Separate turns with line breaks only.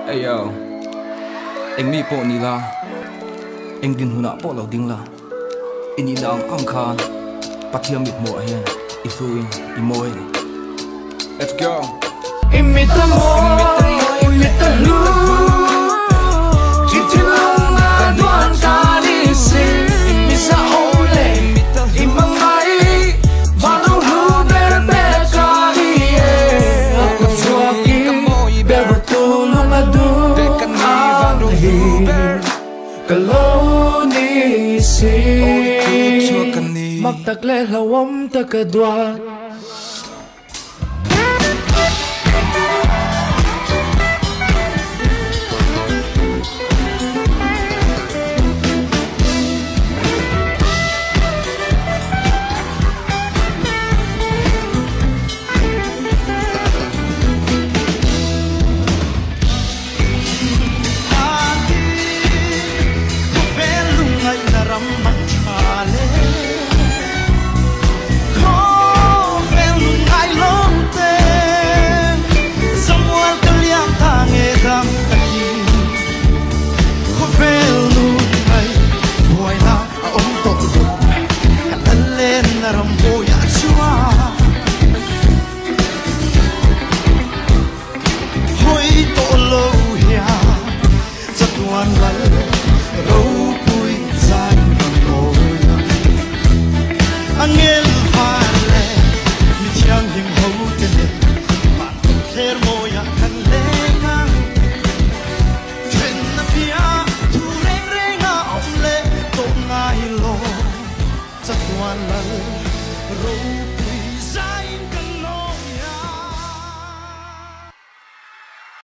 Hey yo, anh mi po ni la, anh din huna po lo ding la. Ini lang ang khan, pathiam mit mo ayan, isuin imoy. Let's go.
Imita mo, imita lu. Itilong aduan kalisin, imisa ole, imangay, varong huber bekariye. Ako suaki, bertulong adu, ahir, kalonisin. Magtagle lawam takadwa.